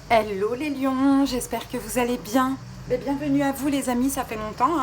Hello les lions, j'espère que vous allez bien. Bienvenue à vous les amis, ça fait longtemps.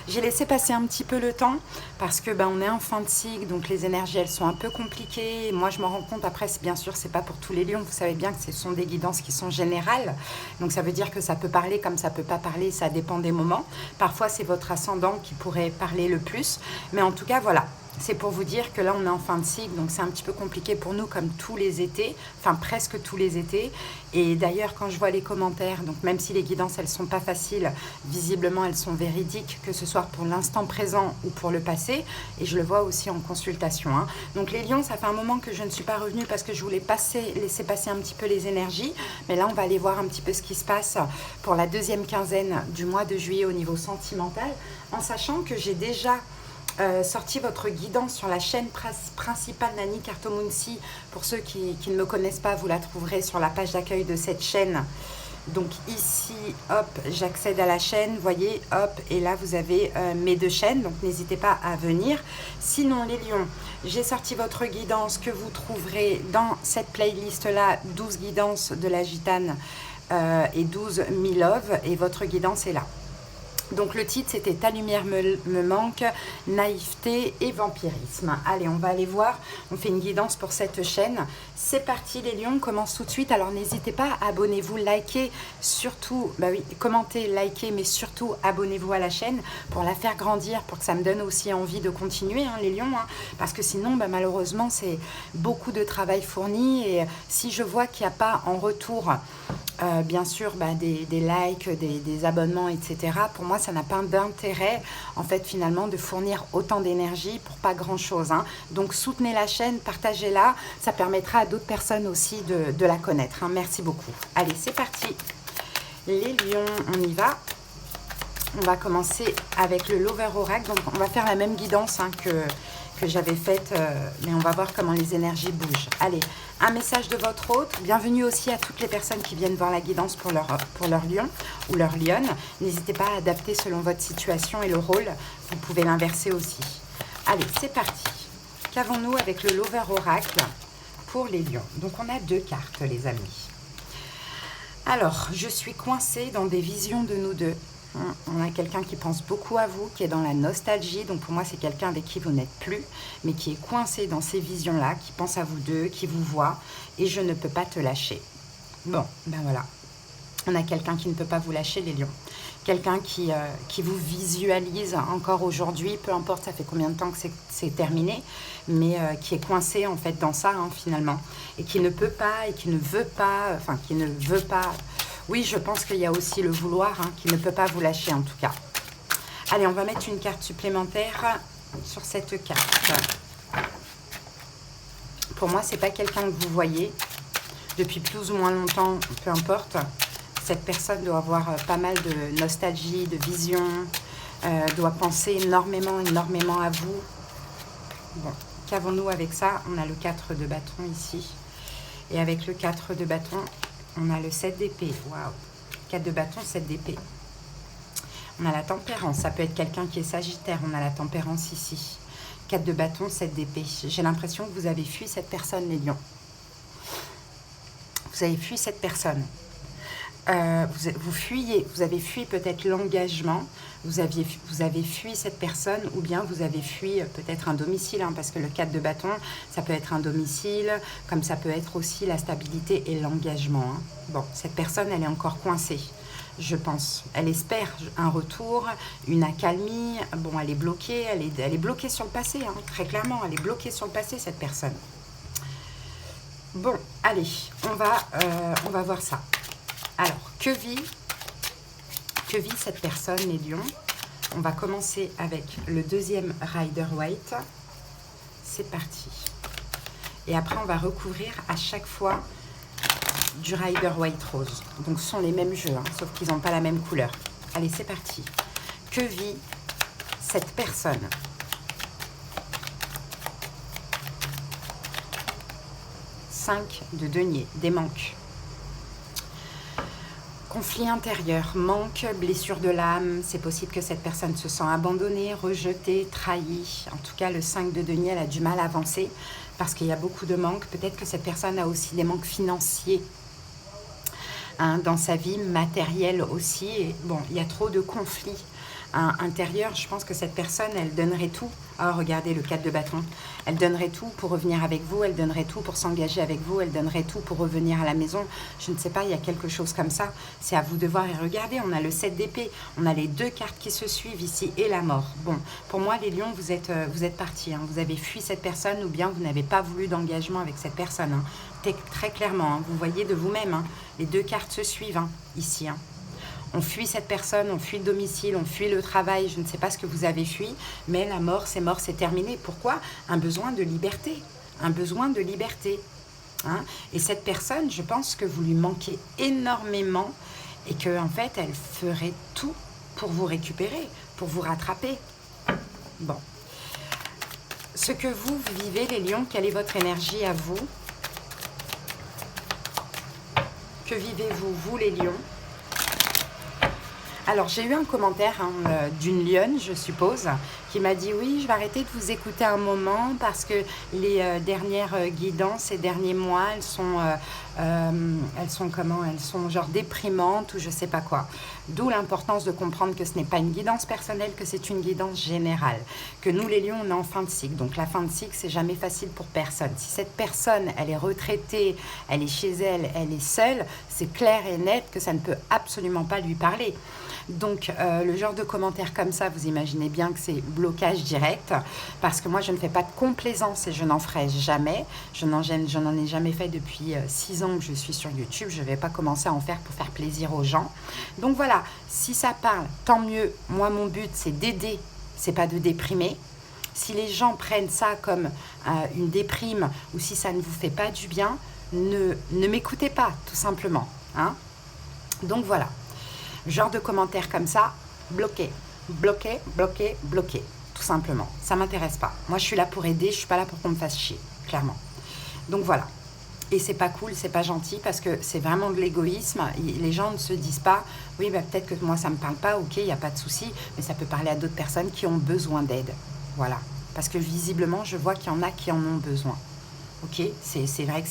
J'ai laissé passer un petit peu le temps parce que on est en fin de cycle, donc les énergies elles sont un peu compliquées. Et moi je me rends compte après, bien sûr c'est pas pour tous les lions, vous savez bien que ce sont des guidances qui sont générales. Donc ça veut dire que ça peut parler comme ça peut pas parler, ça dépend des moments. Parfois c'est votre ascendant qui pourrait parler le plus. Mais en tout cas voilà, c'est pour vous dire que là on est en fin de cycle, donc c'est un petit peu compliqué pour nous comme tous les étés, enfin presque tous les étés. Et d'ailleurs quand je vois les commentaires, donc même si les guidances elles sont pas faciles, visiblement elles sont véridiques, que ce soit pour l'instant présent ou pour le passé, et je le vois aussi en consultation. Donc les lions, ça fait un moment que je ne suis pas revenue parce que je voulais laisser passer un petit peu les énergies, mais là on va aller voir un petit peu ce qui se passe pour la deuxième quinzaine du mois de juillet au niveau sentimental, en sachant que j'ai déjà sorti votre guidance sur la chaîne principale Nani Cartomunsi. Pour ceux qui ne me connaissent pas, vous la trouverez sur la page d'accueil de cette chaîne. Donc ici, hop, j'accède à la chaîne, voyez, hop, et là vous avez mes deux chaînes, donc n'hésitez pas à venir. Sinon les lions, j'ai sorti votre guidance que vous trouverez dans cette playlist-là, 12 guidances de la gitane et 12 Me Love, et votre guidance est là. Donc le titre c'était Ta lumière me manque, naïveté et vampirisme. Allez, on va aller voir, on fait une guidance pour cette chaîne. C'est parti les lions, on commence tout de suite. Alors n'hésitez pas, abonnez-vous, likez, surtout, commentez, likez, mais surtout abonnez-vous à la chaîne pour la faire grandir, pour que ça me donne aussi envie de continuer les lions. Parce que sinon malheureusement c'est beaucoup de travail fourni, et si je vois qu'il n'y a pas en retour bien sûr des likes, des abonnements, etc. Pour moi, ça n'a pas d'intérêt, en fait, finalement, de fournir autant d'énergie pour pas grand-chose. Donc, soutenez la chaîne, partagez-la. Ça permettra à d'autres personnes aussi de la connaître. Merci beaucoup. Allez, c'est parti. Les lions, on y va. On va commencer avec le Lover Oracle. Donc, on va faire la même guidance que j'avais faite, mais on va voir comment les énergies bougent. Allez, un message de votre hôte. Bienvenue aussi à toutes les personnes qui viennent voir la guidance pour leur lion ou leur lionne. N'hésitez pas à adapter selon votre situation et le rôle. Vous pouvez l'inverser aussi. Allez, c'est parti. Qu'avons-nous avec le Lover Oracle pour les lions? Donc, on a deux cartes, les amis. Alors, je suis coincée dans des visions de nous deux. On a quelqu'un qui pense beaucoup à vous, qui est dans la nostalgie. Donc pour moi, c'est quelqu'un avec qui vous n'êtes plus, mais qui est coincé dans ces visions-là, qui pense à vous deux, qui vous voit. Et je ne peux pas te lâcher. Bon, voilà. On a quelqu'un qui ne peut pas vous lâcher, les lions. Quelqu'un qui vous visualise encore aujourd'hui, peu importe ça fait combien de temps que c'est terminé, mais qui est coincé en fait dans ça finalement. Et qui ne peut pas, et qui ne veut pas, qui ne veut pas... Oui, je pense qu'il y a aussi le vouloir qui ne peut pas vous lâcher en tout cas. Allez, on va mettre une carte supplémentaire sur cette carte. Pour moi, c'est pas quelqu'un que vous voyez depuis plus ou moins longtemps, peu importe. Cette personne doit avoir pas mal de nostalgie, de vision, doit penser énormément à vous. Bon, qu'avons-nous avec ça? On a le 4 de bâton ici. Et avec le 4 de bâton, on a le 7 d'épée. Waouh! 4 de bâton, 7 d'épée. On a la tempérance. Ça peut être quelqu'un qui est sagittaire. On a la tempérance ici. 4 de bâton, 7 d'épée. J'ai l'impression que vous avez fui cette personne, les lions. Vous avez fui cette personne. Vous avez fui peut-être l'engagement, vous avez fui cette personne, ou bien vous avez fui peut-être un domicile, parce que le 4 de bâton, ça peut être un domicile, comme ça peut être aussi la stabilité et l'engagement. Bon, cette personne, elle est encore coincée, je pense. Elle espère un retour, une accalmie. Bon, elle est bloquée, elle est bloquée sur le passé, très clairement, elle est bloquée sur le passé, cette personne. Bon, allez, on va voir ça. Alors, que vit cette personne, les lions? On va commencer avec le deuxième Rider Waite. C'est parti. Et après, on va recouvrir à chaque fois du Rider Waite Rose. Donc, ce sont les mêmes jeux, sauf qu'ils n'ont pas la même couleur. Allez, c'est parti. Que vit cette personne? Cinq de denier, des manques. Conflit intérieur, manque, blessure de l'âme. C'est possible que cette personne se sent abandonnée, rejetée, trahie. En tout cas, le 5 de denier, elle a du mal à avancer parce qu'il y a beaucoup de manques. Peut-être que cette personne a aussi des manques financiers. hein, dans sa vie matérielle aussi. Et bon, il y a trop de conflits intérieurs. Je pense que cette personne, elle donnerait tout. Oh, regardez le 4 de bâton. Elle donnerait tout pour revenir avec vous, elle donnerait tout pour s'engager avec vous, elle donnerait tout pour revenir à la maison. Je ne sais pas, il y a quelque chose comme ça. C'est à vous de voir. Et regardez, on a le 7 d'épée, on a les deux cartes qui se suivent ici et la mort. Bon, pour moi, les lions, vous êtes partis. Hein. Vous avez fui cette personne ou bien vous n'avez pas voulu d'engagement avec cette personne. Hein. Très clairement, hein. Vous voyez de vous-même. Hein. Les deux cartes se suivent hein, ici. Hein. On fuit cette personne, on fuit le domicile, on fuit le travail, je ne sais pas ce que vous avez fui, mais la mort, c'est terminé. Pourquoi? Un besoin de liberté, un besoin de liberté. Hein? Et cette personne, je pense que vous lui manquez énormément et qu'en fait, elle ferait tout pour vous récupérer, pour vous rattraper. Bon. Ce que vous vivez, les lions, quelle est votre énergie à vous? Que vivez-vous, vous les lions? Alors, j'ai eu un commentaire hein, d'une lionne, je suppose, qui m'a dit « Oui, je vais arrêter de vous écouter un moment parce que les dernières guidances, ces derniers mois, elles sont comment? Elles sont genre déprimantes ou je sais pas quoi. » D'où l'importance de comprendre que ce n'est pas une guidance personnelle, que c'est une guidance générale. Que nous, les lions, on est en fin de cycle. Donc, la fin de cycle, c'est jamais facile pour personne. Si cette personne, elle est retraitée, elle est chez elle, elle est seule, c'est clair et net que ça ne peut absolument pas lui parler. Donc, le genre de commentaire comme ça, vous imaginez bien que c'est blocage direct, parce que moi, je ne fais pas de complaisance et je n'en ferai jamais. Je n'en ai jamais fait depuis 6 ans que je suis sur YouTube. Je ne vais pas commencer à en faire pour faire plaisir aux gens. Donc voilà, si ça parle, tant mieux. Moi, mon but, c'est d'aider, c'est pas de déprimer. Si les gens prennent ça comme une déprime ou si ça ne vous fait pas du bien, ne m'écoutez pas, tout simplement. Hein? Donc voilà. Genre de commentaires comme ça, bloqué, bloqué, bloqué, bloqué, tout simplement. Ça ne m'intéresse pas. Moi, je suis là pour aider, je ne suis pas là pour qu'on me fasse chier, clairement. Donc voilà. Et c'est pas cool, c'est pas gentil parce que c'est vraiment de l'égoïsme. Les gens ne se disent pas, oui, bah, peut-être que moi, ça ne me parle pas, ok, il n'y a pas de souci, mais ça peut parler à d'autres personnes qui ont besoin d'aide. Voilà. Parce que visiblement, je vois qu'il y en a qui en ont besoin. Ok, c'est vrai que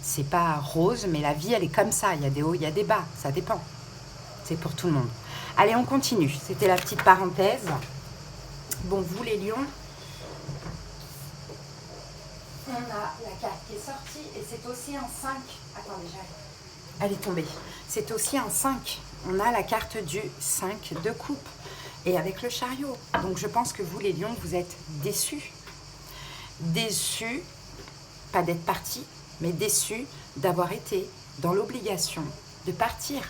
c'est pas rose, mais la vie, elle est comme ça. Il y a des hauts, il y a des bas, ça dépend. C'est pour tout le monde. Allez, on continue. C'était la petite parenthèse. Bon, vous les lions, on a la carte qui est sortie et c'est aussi un 5. Attendez, j'arrive. Elle est tombée. C'est aussi un 5. On a la carte du 5 de coupe et avec le chariot. Donc, je pense que vous les lions, vous êtes déçus. Déçus, pas d'être partis, mais déçus d'avoir été dans l'obligation de partir.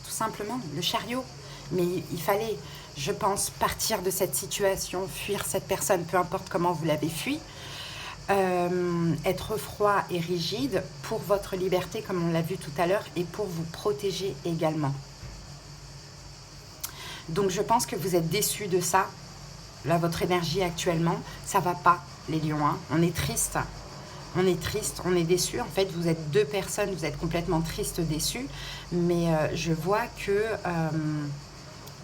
Tout simplement, le chariot. Mais il fallait, je pense, partir de cette situation, fuir cette personne, peu importe comment vous l'avez fui, être froid et rigide pour votre liberté, comme on l'a vu tout à l'heure, et pour vous protéger également. Donc, je pense que vous êtes déçus de ça. Là, votre énergie actuellement, ça va pas, les lions. Hein. On est triste. On est triste, on est déçu. En fait, vous êtes deux personnes, vous êtes complètement tristes, déçus. Mais je vois que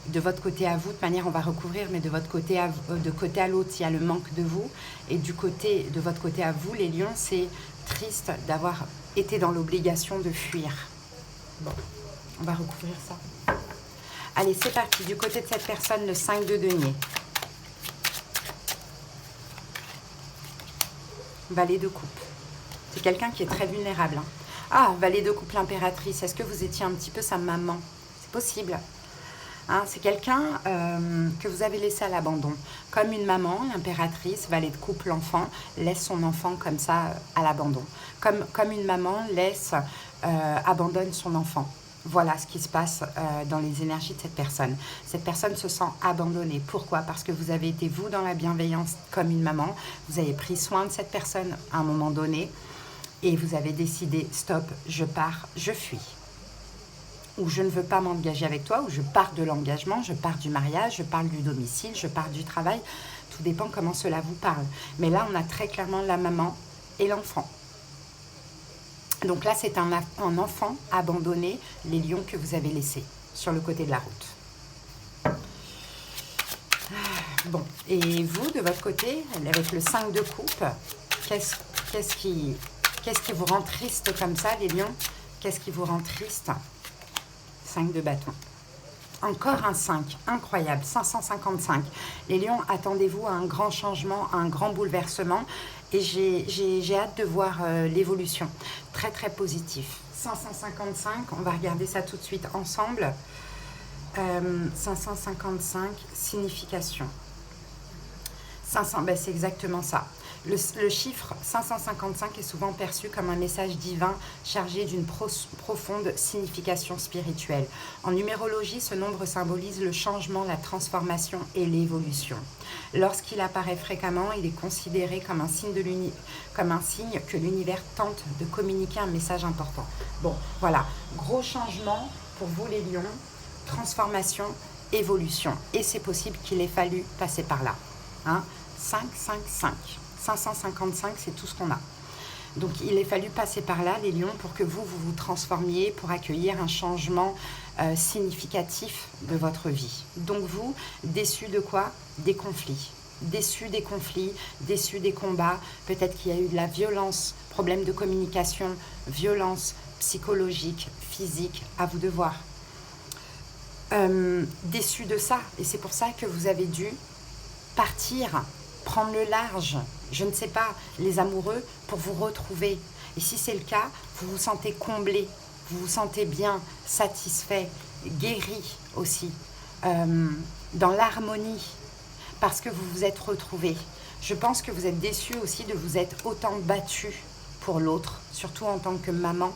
de votre côté à vous, de toute manière, on va recouvrir, mais de votre côté à l'autre, il y a le manque de vous. Et de votre côté à vous, les lions, c'est triste d'avoir été dans l'obligation de fuir. Bon, on va recouvrir ça. Allez, c'est parti. Du côté de cette personne, le 5 de denier. Valet de coupe. C'est quelqu'un qui est très vulnérable. Hein. Ah, valet de coupe, l'impératrice. Est-ce que vous étiez un petit peu sa maman? C'est possible. Hein, c'est quelqu'un que vous avez laissé à l'abandon. Comme une maman, l'impératrice, valet de coupe, l'enfant, laisse son enfant comme ça à l'abandon. Comme une maman abandonne son enfant. Voilà ce qui se passe dans les énergies de cette personne. Cette personne se sent abandonnée. Pourquoi? Parce que vous avez été, vous, dans la bienveillance comme une maman. Vous avez pris soin de cette personne à un moment donné. Et vous avez décidé, stop, je pars, je fuis. Ou je ne veux pas m'engager avec toi, ou je pars de l'engagement, je pars du mariage, je pars du domicile, je pars du travail. Tout dépend comment cela vous parle. Mais là, on a très clairement la maman et l'enfant. Donc là, c'est un enfant abandonné, les lions que vous avez laissés sur le côté de la route. Bon, et vous, de votre côté, avec le 5 de coupe, qu'est-ce qui vous rend triste comme ça, les lions? Qu'est-ce qui vous rend triste? 5 de bâton. Encore un 5, incroyable, 555. Les lions, attendez-vous à un grand changement, à un grand bouleversement. Et j'ai hâte de voir l'évolution. Très, très positif. 555, on va regarder ça tout de suite ensemble. 555, signification. 500, ben c'est exactement ça. Le chiffre 555 est souvent perçu comme un message divin chargé d'une profonde signification spirituelle. En numérologie, ce nombre symbolise le changement, la transformation et l'évolution. Lorsqu'il apparaît fréquemment, il est considéré comme un signe, que l'univers tente de communiquer un message important. Bon, voilà, gros changement pour vous les lions, transformation, évolution. Et c'est possible qu'il ait fallu passer par là. Hein, 555. 555, c'est tout ce qu'on a. Donc, il a fallu passer par là, les lions, pour que vous vous transformiez, pour accueillir un changement significatif de votre vie. Donc, vous, déçus de quoi? Des conflits. Déçus des conflits, déçus des combats. Peut-être qu'il y a eu de la violence, problème de communication, violence psychologique, physique, à vous de voir. Déçus de ça. Et c'est pour ça que vous avez dû partir, prendre le large, je ne sais pas, les amoureux, pour vous retrouver. Et si c'est le cas, vous vous sentez comblé, vous vous sentez bien, satisfait, guéri aussi, dans l'harmonie, parce que vous vous êtes retrouvés. Je pense que vous êtes déçus aussi de vous être autant battu pour l'autre, surtout en tant que maman,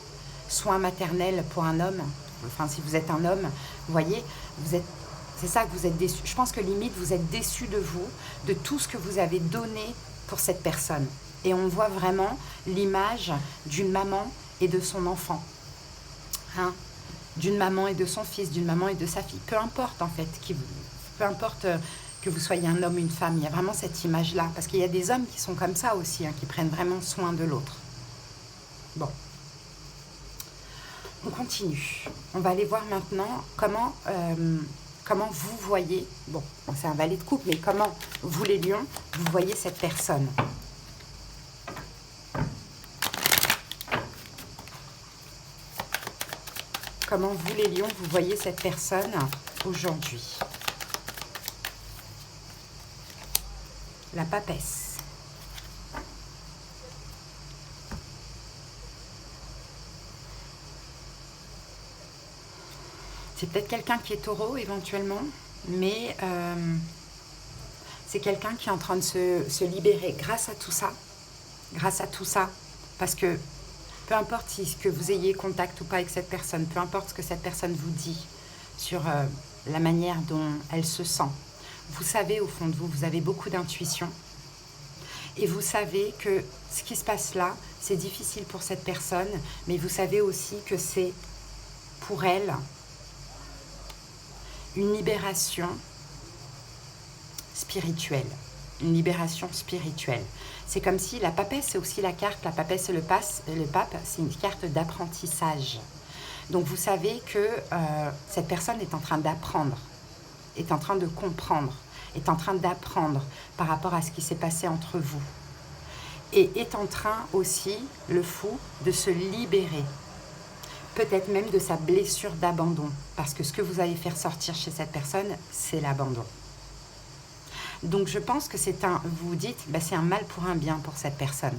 soin maternel pour un homme. Enfin, si vous êtes un homme, vous voyez, c'est ça que vous êtes déçu. Je pense que limite, vous êtes déçu de vous, de tout ce que vous avez donné pour cette personne. Et on voit vraiment l'image d'une maman et de son enfant. Hein, d'une maman et de son fils, d'une maman et de sa fille. Peu importe, en fait, peu importe que vous soyez un homme ou une femme, il y a vraiment cette image-là. Parce qu'il y a des hommes qui sont comme ça aussi, hein, qui prennent vraiment soin de l'autre. Bon. On continue. On va aller voir maintenant comment vous voyez, bon, c'est un valet de coupe, mais comment vous les lions, vous voyez cette personne. Comment vous les lions, vous voyez cette personne aujourd'hui. La papesse. C'est peut-être quelqu'un qui est taureau éventuellement, mais c'est quelqu'un qui est en train de se libérer grâce à tout ça. Grâce à tout ça. Parce que peu importe si que vous ayez contact ou pas avec cette personne, peu importe ce que cette personne vous dit sur la manière dont elle se sent, vous savez au fond de vous, vous avez beaucoup d'intuition. Et vous savez que ce qui se passe là, c'est difficile pour cette personne, mais vous savez aussi que c'est pour elle une libération spirituelle. Une libération spirituelle. C'est comme si la papesse, c'est aussi la carte, la papesse et le pape, c'est une carte d'apprentissage. Donc vous savez que cette personne est en train d'apprendre, est en train de comprendre, est en train d'apprendre par rapport à ce qui s'est passé entre vous. Et est en train aussi, le fou, de se libérer. Peut-être même de sa blessure d'abandon. Parce que ce que vous allez faire sortir chez cette personne, c'est l'abandon. Donc je pense que vous vous dites, bah, c'est un mal pour un bien pour cette personne.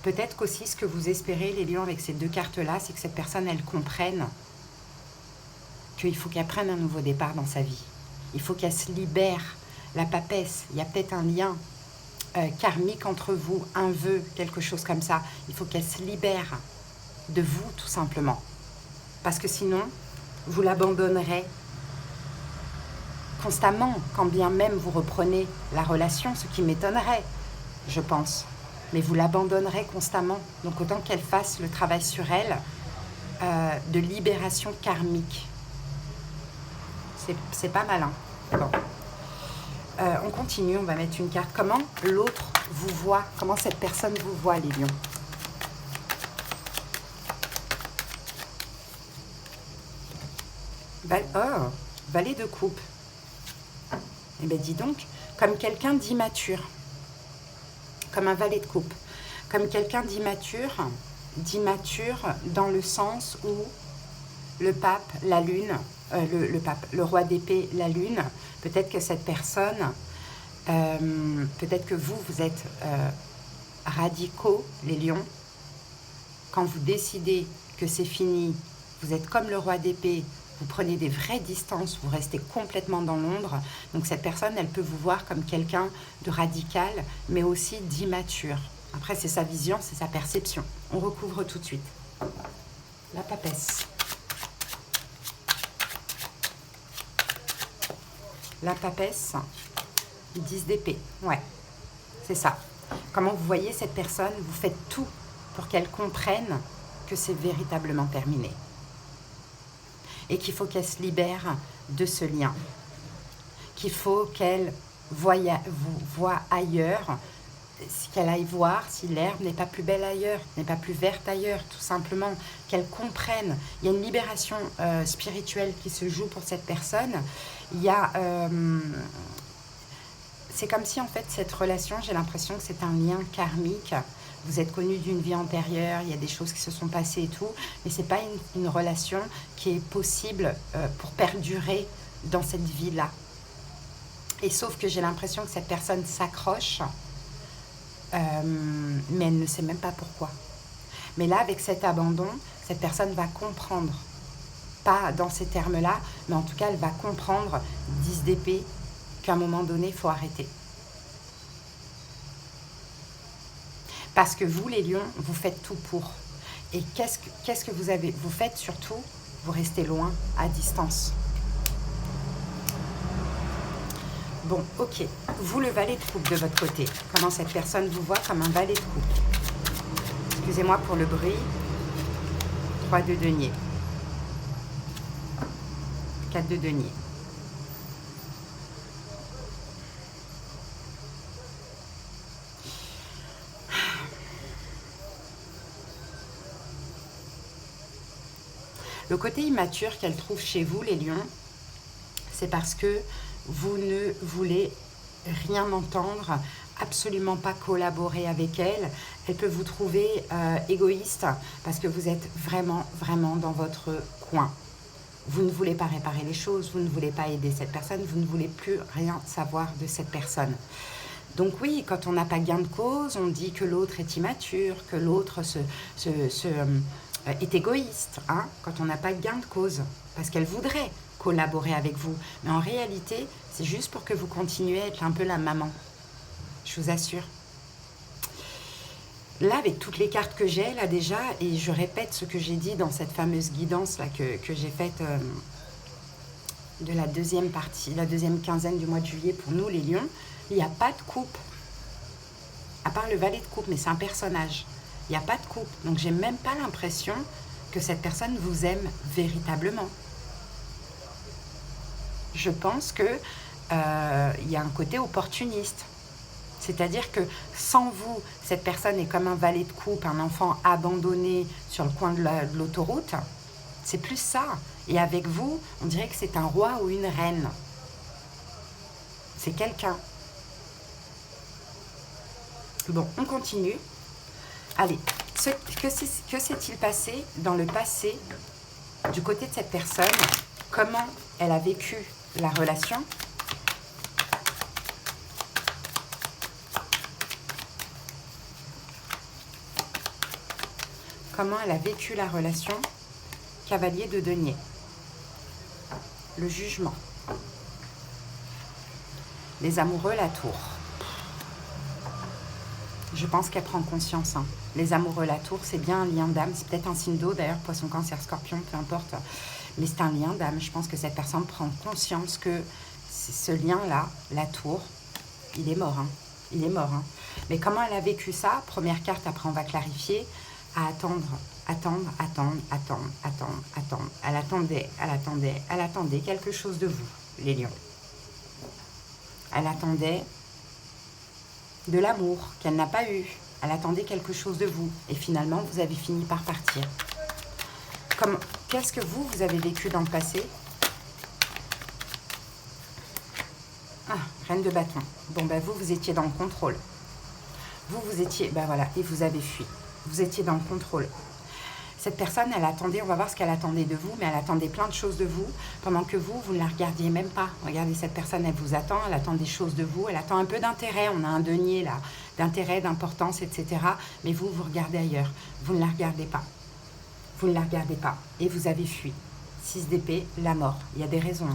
Peut-être qu'aussi ce que vous espérez, les lions, avec ces deux cartes-là, c'est que cette personne, elle comprenne qu'il faut qu'elle prenne un nouveau départ dans sa vie. Il faut qu'elle se libère. La papesse, il y a peut-être un lien karmique entre vous, un vœu, quelque chose comme ça. Il faut qu'elle se libère de vous, tout simplement. Parce que sinon, vous l'abandonnerez constamment, quand bien même vous reprenez la relation, ce qui m'étonnerait, je pense. Mais vous l'abandonnerez constamment. Donc autant qu'elle fasse le travail sur elle de libération karmique. C'est pas malin. Bon. On continue, on va mettre une carte. Comment l'autre vous voit? Comment cette personne vous voit, les lions? Oh, valet de coupe. Eh bien, dis donc, comme quelqu'un d'immature. Comme un valet de coupe. Comme quelqu'un d'immature, d'immature dans le sens où le pape, la lune, le roi d'épée, la lune, peut-être que cette personne, peut-être que vous êtes radicaux, les lions. Quand vous décidez que c'est fini, vous êtes comme le roi d'épée, vous prenez des vraies distances, vous restez complètement dans l'ombre. Donc cette personne, elle peut vous voir comme quelqu'un de radical, mais aussi d'immature. Après, c'est sa vision, c'est sa perception. On recouvre tout de suite. La papesse. La papesse, 10 d'épée. Ouais, c'est ça. Comment vous voyez cette personne, vous faites tout pour qu'elle comprenne que c'est véritablement terminé. Et qu'il faut qu'elle se libère de ce lien. Qu'il faut qu'elle voie ailleurs, qu'elle aille voir si l'herbe n'est pas plus belle ailleurs, n'est pas plus verte ailleurs, tout simplement. Qu'elle comprenne. Il y a une libération spirituelle qui se joue pour cette personne. Il y a... c'est comme si en fait cette relation, j'ai l'impression que c'est un lien karmique. Vous êtes connu d'une vie antérieure, il y a des choses qui se sont passées et tout, mais ce n'est pas une relation qui est possible pour perdurer dans cette vie-là. Et sauf que j'ai l'impression que cette personne s'accroche, mais elle ne sait même pas pourquoi. Mais là, avec cet abandon, cette personne va comprendre, pas dans ces termes-là, mais en tout cas, elle va comprendre, 10 d'épée, qu'à un moment donné, il faut arrêter. Parce que vous, les lions, vous faites tout pour. Et qu'est-ce que vous avez? Vous faites surtout, vous restez loin, à distance. Bon, ok. Vous, le valet de coupe de votre côté. Comment cette personne vous voit comme un valet de coupe? Excusez-moi pour le bruit. 3 de denier. 4 de denier. Le côté immature qu'elle trouve chez vous, les lions, c'est parce que vous ne voulez rien entendre, absolument pas collaborer avec elle. Elle peut vous trouver égoïste parce que vous êtes vraiment, vraiment dans votre coin. Vous ne voulez pas réparer les choses, vous ne voulez pas aider cette personne, vous ne voulez plus rien savoir de cette personne. Donc oui, quand on n'a pas gain de cause, on dit que l'autre est immature, que l'autre est égoïste, hein, quand on n'a pas gain de cause, parce qu'elle voudrait collaborer avec vous. Mais en réalité, c'est juste pour que vous continuiez à être un peu la maman. Je vous assure. Là, avec toutes les cartes que j'ai, là déjà, et je répète ce que j'ai dit dans cette fameuse guidance là que j'ai faite de la deuxième partie, la deuxième quinzaine du mois de juillet pour nous, les lions, il n'y a pas de coupe. À part le valet de coupe, mais c'est un personnage. Il n'y a pas de coupe. Donc, j'ai même pas l'impression que cette personne vous aime véritablement. Je pense que y a un côté opportuniste. C'est-à-dire que sans vous, cette personne est comme un valet de coupe, un enfant abandonné sur le coin de l'autoroute. C'est plus ça. Et avec vous, on dirait que c'est un roi ou une reine. C'est quelqu'un. Bon, on continue. Allez, que s'est-il passé dans le passé du côté de cette personne? Comment elle a vécu la relation? Comment elle a vécu la relation? Cavalier de denier. Le jugement. Les amoureux, la tour. Je pense qu'elle prend conscience. Hein. Les amoureux, la tour, c'est bien un lien d'âme. C'est peut-être un signe d'eau, d'ailleurs, poisson, cancer, scorpion, peu importe. Mais c'est un lien d'âme. Je pense que cette personne prend conscience que ce lien-là, la tour, il est mort. Hein. Il est mort. Hein. Mais comment elle a vécu ça? Première carte, après on va clarifier. À attendre, attendre, attendre, attendre, attendre, attendre. Elle attendait, elle attendait, elle attendait quelque chose de vous, les lions. Elle attendait de l'amour qu'elle n'a pas eu. Elle attendait quelque chose de vous. Et finalement, vous avez fini par partir. Qu'est-ce que vous avez vécu dans le passé? Ah, reine de bâton. Bon, ben vous étiez dans le contrôle. Vous étiez, ben voilà, et vous avez fui. Vous étiez dans le contrôle. Cette personne, elle attendait, on va voir ce qu'elle attendait de vous, mais elle attendait plein de choses de vous, pendant que vous ne la regardiez même pas. Regardez, cette personne, elle vous attend, elle attend des choses de vous, elle attend un peu d'intérêt, on a un denier là, d'intérêt, d'importance, etc. Mais vous, vous regardez ailleurs, vous ne la regardez pas. Vous ne la regardez pas, et vous avez fui. 6 d'épée, la mort. Il y a des raisons.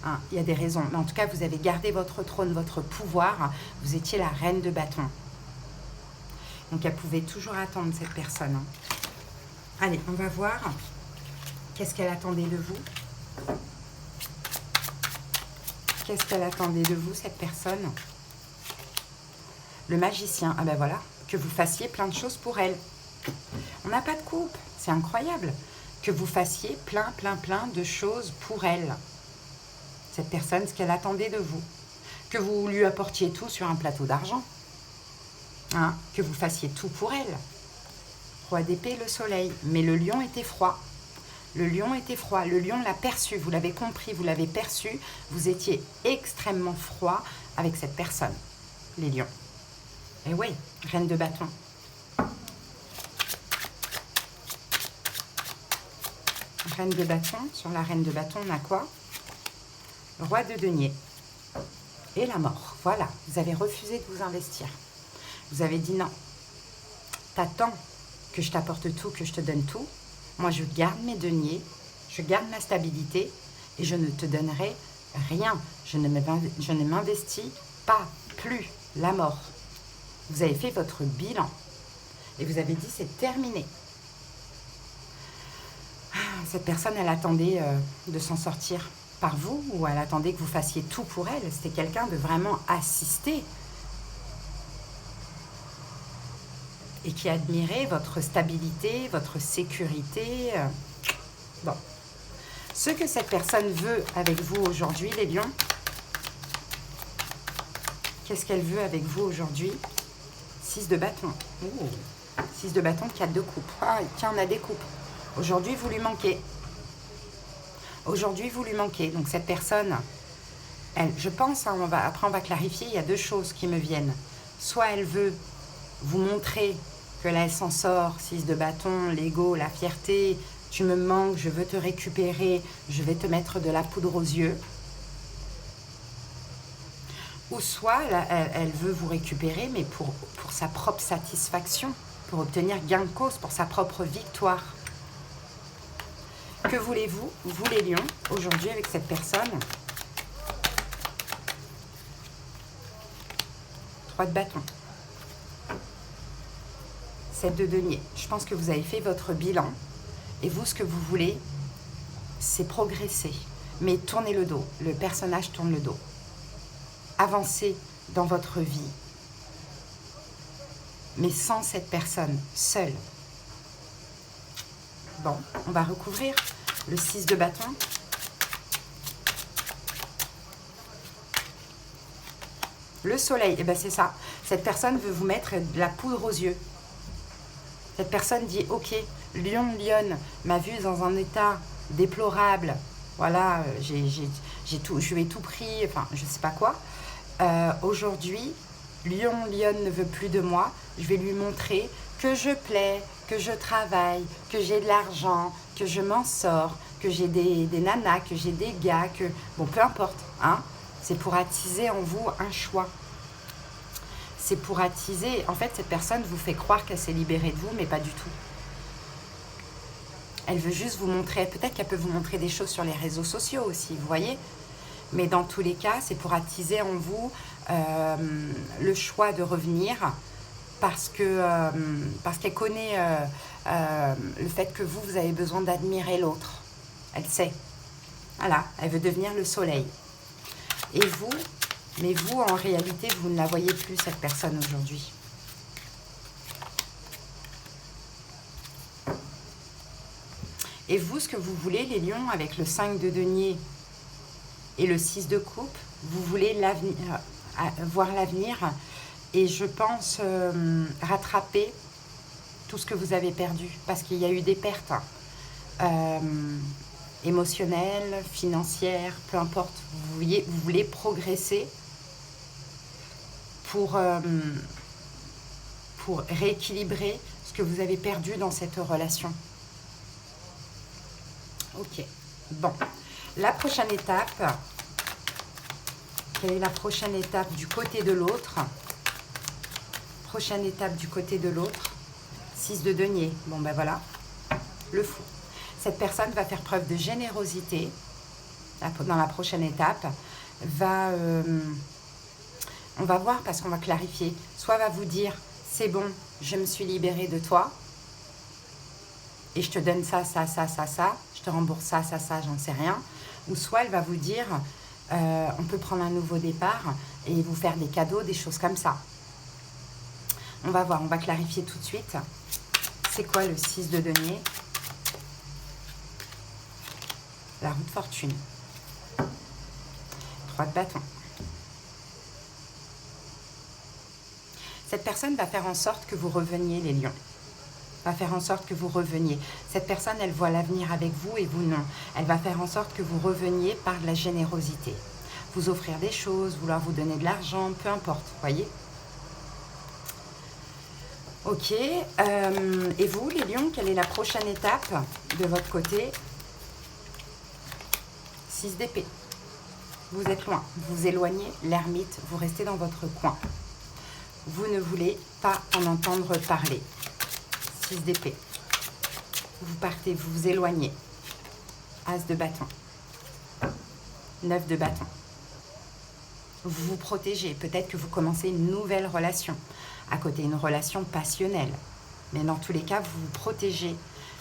Hein, il y a des raisons, mais en tout cas, vous avez gardé votre trône, votre pouvoir, vous étiez la reine de bâton. Donc, elle pouvait toujours attendre, cette personne. Allez, on va voir qu'est-ce qu'elle attendait de vous. Qu'est-ce qu'elle attendait de vous, cette personne? Le magicien. Ah ben voilà, que vous fassiez plein de choses pour elle. On n'a pas de coupe, c'est incroyable. Que vous fassiez plein de choses pour elle. Cette personne, ce qu'elle attendait de vous. Que vous lui apportiez tout sur un plateau d'argent. Hein, que vous fassiez tout pour elle. Roi d'épée, le soleil. Mais le lion était froid. Le lion était froid. Le lion l'a perçu. Vous l'avez compris, vous l'avez perçu. Vous étiez extrêmement froid avec cette personne. Les lions. Et oui, reine de bâton. Reine de bâton. Sur la reine de bâton, on a quoi? Le roi de denier. Et la mort. Voilà. Vous avez refusé de vous investir. Vous avez dit non. T'attends que je t'apporte tout, que je te donne tout. Moi, je garde mes deniers, je garde ma stabilité et je ne te donnerai rien. Je ne m'investis pas plus. La mort. Vous avez fait votre bilan et vous avez dit c'est terminé. Cette personne, elle attendait de s'en sortir par vous ou elle attendait que vous fassiez tout pour elle. C'était quelqu'un de vraiment assisté. Et qui admirait votre stabilité, votre sécurité. Bon. Ce que cette personne veut avec vous aujourd'hui, les lions, qu'est-ce qu'elle veut avec vous aujourd'hui? 6 de bâton. Oh. 6 de bâton, 4 de coupe. Ah, tiens, on a des coupes. Aujourd'hui, vous lui manquez. Aujourd'hui, vous lui manquez. Donc, cette personne, elle, je pense, hein, après on va clarifier, il y a 2 choses qui me viennent. Soit elle veut vous montrer que là, elle s'en sort, 6 de bâton, l'ego, la fierté, tu me manques, je veux te récupérer, je vais te mettre de la poudre aux yeux. Ou soit, elle veut vous récupérer, mais pour sa propre satisfaction, pour obtenir gain de cause, pour sa propre victoire. Que voulez-vous, vous les lions, aujourd'hui avec cette personne? 3 de bâton. 7 de denier. Je pense que vous avez fait votre bilan. Et vous, ce que vous voulez, c'est progresser. Mais tournez le dos. Le personnage tourne le dos. Avancez dans votre vie. Mais sans cette personne, seule. Bon, on va recouvrir le 6 de bâton. Le soleil, et bien c'est ça. Cette personne veut vous mettre de la poudre aux yeux. Cette personne dit, ok, lion, lionne, m'a vu dans un état déplorable. Voilà, je lui ai tout pris, enfin, je ne sais pas quoi. Aujourd'hui, lion, lionne ne veut plus de moi. Je vais lui montrer que je plais, que je travaille, que j'ai de l'argent, que je m'en sors, que j'ai des nanas, que j'ai des gars, que... Bon, peu importe, hein. C'est pour attiser en vous un choix. C'est pour attiser... En fait, cette personne vous fait croire qu'elle s'est libérée de vous, mais pas du tout. Elle veut juste vous montrer... Peut-être qu'elle peut vous montrer des choses sur les réseaux sociaux aussi, vous voyez. Mais dans tous les cas, c'est pour attiser en vous le choix de revenir parce qu'elle connaît le fait que vous avez besoin d'admirer l'autre. Elle sait. Voilà, elle veut devenir le soleil. Et vous... Mais vous, en réalité, vous ne la voyez plus, cette personne, aujourd'hui. Et vous, ce que vous voulez, les lions, avec le 5 de denier et le 6 de coupe, vous voulez voir l'avenir et je pense rattraper tout ce que vous avez perdu. Parce qu'il y a eu des pertes émotionnelles, financières, peu importe. Vous voulez progresser pour rééquilibrer ce que vous avez perdu dans cette relation. Ok, bon. La prochaine étape, quelle est la prochaine étape du côté de l'autre? Prochaine étape du côté de l'autre, 6 de denier. Bon ben voilà, le fou. Cette personne va faire preuve de générosité dans la prochaine étape. On va voir parce qu'on va clarifier. Soit va vous dire, c'est bon, je me suis libérée de toi. Et je te donne ça, ça, ça, ça, ça. Je te rembourse ça, ça, ça, j'en sais rien. Ou soit elle va vous dire, on peut prendre un nouveau départ et vous faire des cadeaux, des choses comme ça. On va voir, on va clarifier tout de suite. C'est quoi le 6 de denier? La roue de fortune. 3 de bâton. Cette personne va faire en sorte que vous reveniez, les lions. Va faire en sorte que vous reveniez. Cette personne, elle voit l'avenir avec vous et vous non. Elle va faire en sorte que vous reveniez par de la générosité. Vous offrir des choses, vouloir vous donner de l'argent, peu importe, voyez. Ok. Et vous, les lions, quelle est la prochaine étape de votre côté? 6 d'épée. Vous êtes loin, vous vous éloignez, l'ermite, vous restez dans votre coin. Vous ne voulez pas en entendre parler. 6 d'épée. Vous partez, vous vous éloignez. As de bâton. 9 de bâton. Vous vous protégez. Peut-être que vous commencez une nouvelle relation. À côté, une relation passionnelle. Mais dans tous les cas, vous vous protégez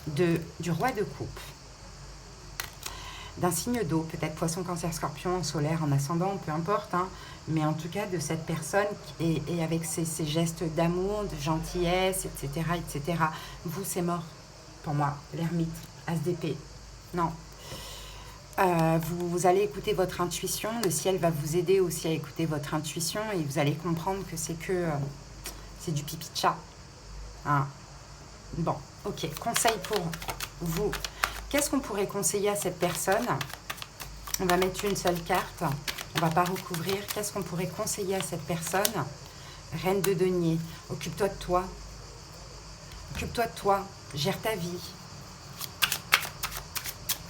du roi de coupe. D'un signe d'eau, peut-être poisson, cancer, scorpion, en solaire, en ascendant, peu importe. Hein, mais en tout cas, de cette personne et avec ses gestes d'amour, de gentillesse, etc., etc. Vous, c'est mort pour moi. L'ermite, as d'épée. Non. Vous allez écouter votre intuition. Le ciel va vous aider aussi à écouter votre intuition. Et vous allez comprendre que c'est du pipi de chat. Hein. Bon, ok. Conseil pour vous. Qu'est-ce qu'on pourrait conseiller à cette personne? On va mettre une seule carte. On ne va pas recouvrir. Qu'est-ce qu'on pourrait conseiller à cette personne? Reine de denier. Occupe-toi de toi. Occupe-toi de toi. Gère ta vie.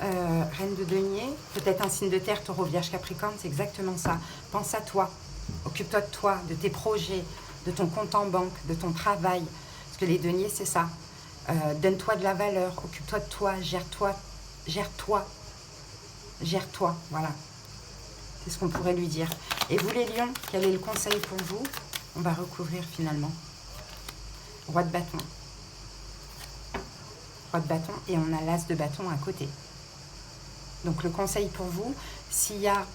Reine de denier. Peut-être un signe de terre, taureau, vierge, capricorne. C'est exactement ça. Pense à toi. Occupe-toi de toi, de tes projets, de ton compte en banque, de ton travail. Parce que les deniers, c'est ça. Donne-toi de la valeur, occupe-toi de toi, gère-toi, gère-toi, gère-toi, voilà. C'est ce qu'on pourrait lui dire. Et vous les lions, quel est le conseil pour vous? On va recouvrir finalement. Roi de bâton. Roi de bâton et on a l'as de bâton à côté. Donc le conseil pour vous, s'il y a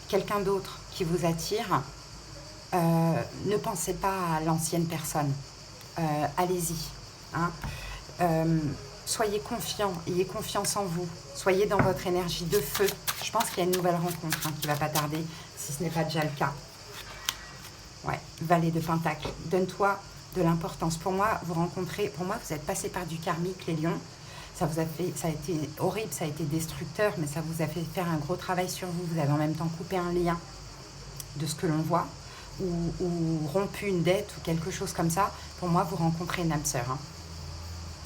quelqu'un d'autre qui vous attire, ne pensez pas à l'ancienne personne. Allez-y. Hein. Soyez confiants, ayez confiance en vous, soyez dans votre énergie de feu. Je pense qu'il y a une nouvelle rencontre qui ne va pas tarder, si ce n'est pas déjà le cas. Ouais, valet de pentacle, donne-toi de l'importance. Pour moi, vous rencontrez, pour moi, vous êtes passé par du karmique, les lions. Ça vous a fait, ça a été horrible, ça a été destructeur, mais ça vous a fait faire un gros travail sur vous. Vous avez en même temps coupé un lien de ce que l'on voit, ou rompu une dette, ou quelque chose comme ça. Pour moi, vous rencontrez une âme sœur.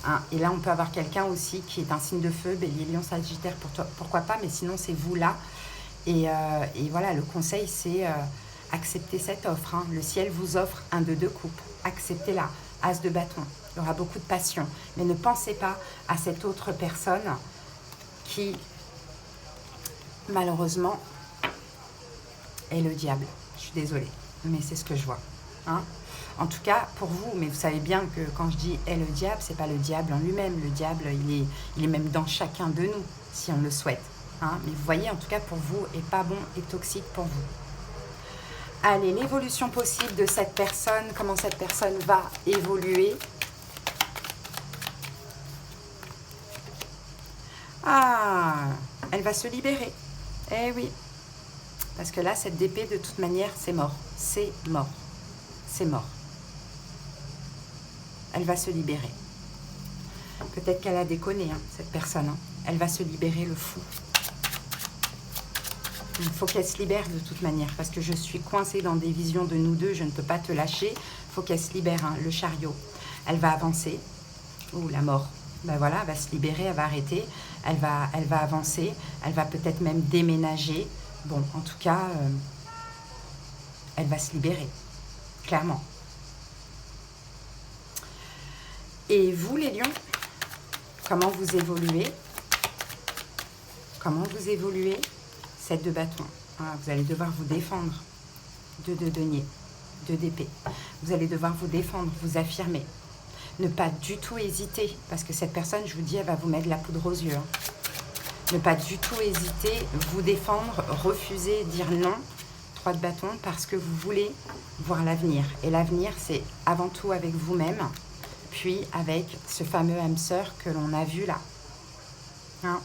Hein, et là, on peut avoir quelqu'un aussi qui est un signe de feu, bélier, lion, sagittaire, pourquoi pas, mais sinon, c'est vous là. Et voilà, le conseil, c'est accepter cette offre. Hein. Le ciel vous offre un de deux coupes. Acceptez-la. As de bâton. Il y aura beaucoup de passion. Mais ne pensez pas à cette autre personne qui, malheureusement, est le diable. Je suis désolée, mais c'est ce que je vois. Hein. En tout cas, pour vous, mais vous savez bien que quand je dis « est le diable », c'est pas le diable en lui-même. Le diable, il est même dans chacun de nous, si on le souhaite. Hein. Mais vous voyez, en tout cas, pour vous, est pas bon et toxique pour vous. Allez, l'évolution possible de cette personne, comment cette personne va évoluer. Ah, elle va se libérer. Eh oui. Parce que là, cette épée, de toute manière, c'est mort. C'est mort. C'est mort. Elle va se libérer. Peut-être qu'elle a déconné, hein, cette personne. Hein. Elle va se libérer, le fou. Il faut qu'elle se libère de toute manière. Parce que je suis coincée dans des visions de nous deux. Je ne peux pas te lâcher. Il faut qu'elle se libère, hein, le chariot. elle va avancer. Ou la mort. Ben voilà, elle va se libérer, elle va arrêter, elle va avancer, elle va peut-être même déménager. Bon, en tout cas, elle va se libérer, clairement. Et vous, les lions, comment vous évoluez? Comment vous évoluez? 7 de bâton. Ah, vous allez devoir vous défendre. 2 de denier, 2 d'épée. Vous allez devoir vous défendre, vous affirmer. Ne pas du tout hésiter, parce que cette personne, je vous dis, elle va vous mettre la poudre aux yeux. Hein. Ne pas du tout hésiter, vous défendre, refuser, dire non. 3 de bâton, parce que vous voulez voir l'avenir. Et l'avenir, c'est avant tout avec vous-même, puis avec ce fameux âme sœur que l'on a vu là. Hein.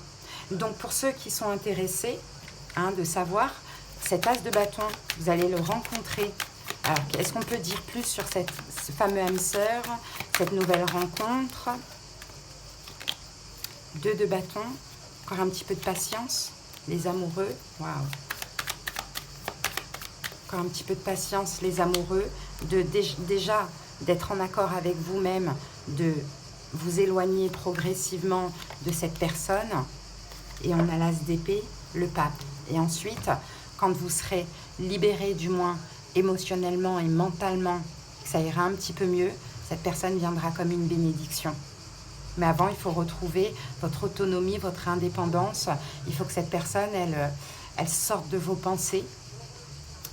Donc, pour ceux qui sont intéressés de savoir, cet as de bâton, vous allez le rencontrer. Alors, est-ce qu'on peut dire plus sur ce fameux âme sœur, cette nouvelle rencontre? 2 de bâton, encore un petit peu de patience, les amoureux, waouh. Encore un petit peu de patience, les amoureux, déjà d'être en accord avec vous-même, de vous éloigner progressivement de cette personne. Et on a l'as d'épée, le pape. Et ensuite, quand vous serez libéré du moins émotionnellement et mentalement, ça ira un petit peu mieux, cette personne viendra comme une bénédiction. Mais avant, il faut retrouver votre autonomie, votre indépendance. Il faut que cette personne, elle sorte de vos pensées,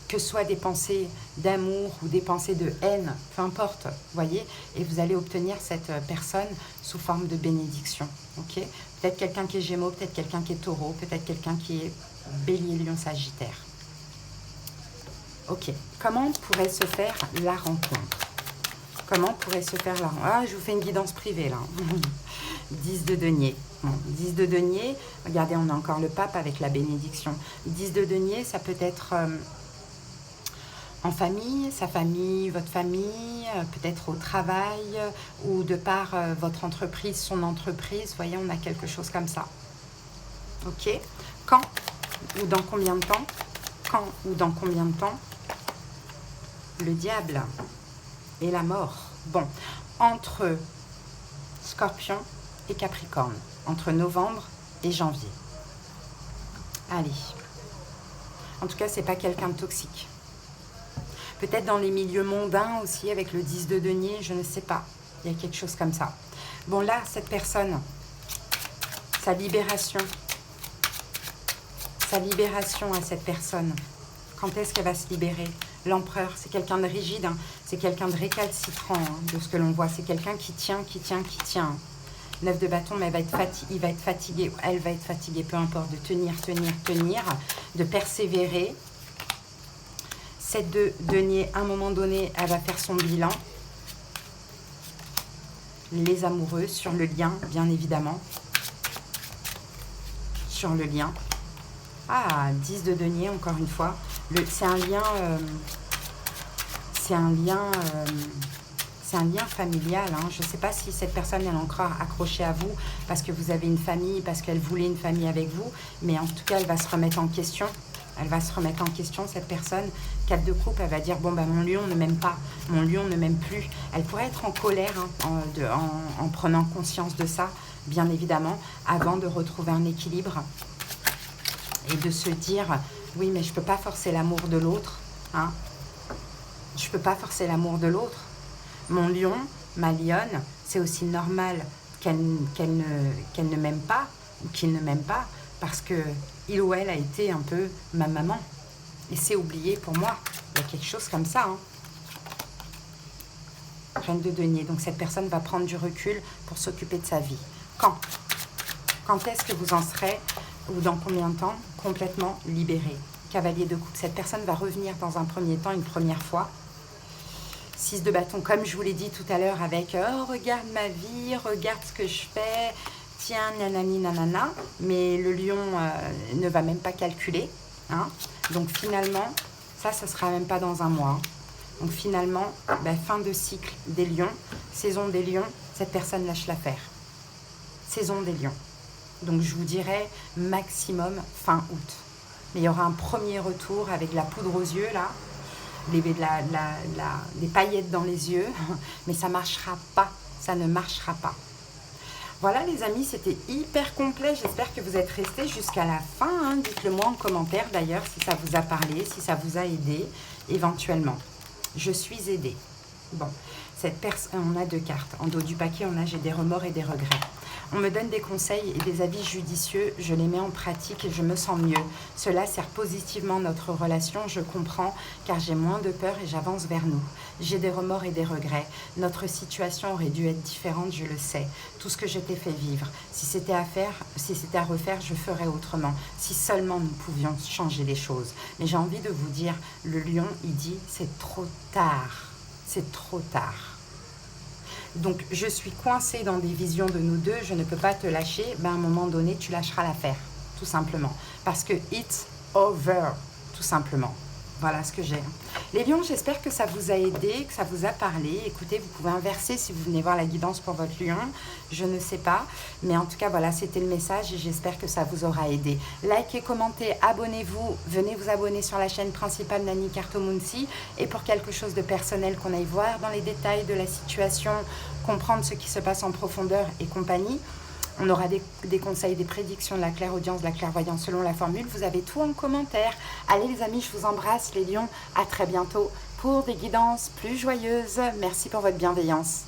que ce soit des pensées d'amour ou des pensées de haine, peu importe, voyez, et vous allez obtenir cette personne sous forme de bénédiction. Ok, peut-être quelqu'un qui est Gémeaux, peut-être quelqu'un qui est Taureau, peut-être quelqu'un qui est Bélier, Lion, Sagittaire. Ok, comment pourrait se faire la rencontre? Comment pourrait se faire la rencontre? Ah, je vous fais une guidance privée là. 10 de denier. Bon, 10 de denier, regardez, on a encore le pape avec la bénédiction. 10 de denier, ça peut être en famille, sa famille, votre famille, peut-être au travail ou de par votre entreprise, son entreprise. Vous voyez, on a quelque chose comme ça. Ok, quand ou dans combien de temps? Quand ou dans combien de temps? Le diable et la mort. Bon, entre Scorpion et Capricorne, entre novembre et janvier. Allez. En tout cas, c'est pas quelqu'un de toxique. Peut-être dans les milieux mondains aussi, avec le 10 de denier, je ne sais pas. Il y a quelque chose comme ça. Bon, là, cette personne, sa libération à cette personne, quand est-ce qu'elle va se libérer? L'empereur, c'est quelqu'un de rigide, hein. C'est quelqu'un de récalcitrant, hein, de ce que l'on voit. C'est quelqu'un qui tient. 9 de bâton, mais il va être fatigué, elle va être fatiguée, peu importe, de tenir, de persévérer. 7 de denier, à un moment donné, elle va faire son bilan. Les amoureux, sur le lien, bien évidemment. Sur le lien. Ah, 10 de denier, encore une fois. C'est un lien... c'est un lien familial. Hein. Je ne sais pas si cette personne elle est encore accrochée à vous parce que vous avez une famille, parce qu'elle voulait une famille avec vous. Mais en tout cas, elle va se remettre en question. Elle va se remettre en question, cette personne. 4 de coupe, elle va dire, bon, bah, mon lion ne m'aime pas. Mon lion ne m'aime plus. Elle pourrait être en colère hein, en prenant conscience de ça, bien évidemment, avant de retrouver un équilibre. Et de se dire, oui, mais je ne peux pas forcer l'amour de l'autre. Hein. Je ne peux pas forcer l'amour de l'autre. Mon lion, ma lionne, c'est aussi normal qu'elle ne m'aime pas ou qu'il ne m'aime pas parce que il ou elle a été un peu ma maman. Et c'est oublié pour moi. Il y a quelque chose comme ça. Hein. Reine de denier. Donc cette personne va prendre du recul pour s'occuper de sa vie. Quand est-ce que vous en serez ou dans combien de temps complètement libéré? Cavalier de coupe. Cette personne va revenir dans un premier temps, une première fois. 6 de bâton, comme je vous l'ai dit tout à l'heure avec « Oh, regarde ma vie, regarde ce que je fais, tiens, nanani, nanana ». Mais le lion ne va même pas calculer. Hein. Donc finalement, ça ne sera même pas dans un mois. Hein. Donc finalement, fin de cycle des lions, saison des lions, cette personne lâche l'affaire. Saison des lions. Donc je vous dirais maximum fin août. Mais il y aura un premier retour avec la poudre aux yeux là. Des paillettes dans les yeux, mais ça ne marchera pas ça ne marchera pas. Voilà les amis, c'était hyper complet. J'espère que vous êtes restés jusqu'à la fin. Hein. Dites-le moi en commentaire d'ailleurs si ça vous a parlé, si ça vous a aidé éventuellement. Je suis aidée. Bon, cette personne, on a 2 cartes. En dos du paquet, on a j'ai des remords et des regrets. On me donne des conseils et des avis judicieux, je les mets en pratique et je me sens mieux. Cela sert positivement notre relation, je comprends, car j'ai moins de peur et j'avance vers nous. J'ai des remords et des regrets. Notre situation aurait dû être différente, je le sais. Tout ce que je t'ai fait vivre, si c'était à refaire, je ferais autrement. Si seulement nous pouvions changer les choses. Mais j'ai envie de vous dire, le lion, il dit, c'est trop tard. C'est trop tard. Donc, je suis coincée dans des visions de nous deux, je ne peux pas te lâcher. Ben, à un moment donné, tu lâcheras l'affaire, tout simplement. Parce que it's over, tout simplement. Voilà ce que j'ai. Les lions, j'espère que ça vous a aidé, que ça vous a parlé. Écoutez, vous pouvez inverser si vous venez voir la guidance pour votre lion. Je ne sais pas. Mais en tout cas, voilà, c'était le message et j'espère que ça vous aura aidé. Likez, commentez, abonnez-vous. Venez vous abonner sur la chaîne principale Nani Cartomunsi. Et pour quelque chose de personnel qu'on aille voir dans les détails de la situation, comprendre ce qui se passe en profondeur et compagnie. On aura des conseils, des prédictions, de la clairaudience, de la clairvoyance selon la formule. Vous avez tout en commentaire. Allez les amis, je vous embrasse les lions. À très bientôt pour des guidances plus joyeuses. Merci pour votre bienveillance.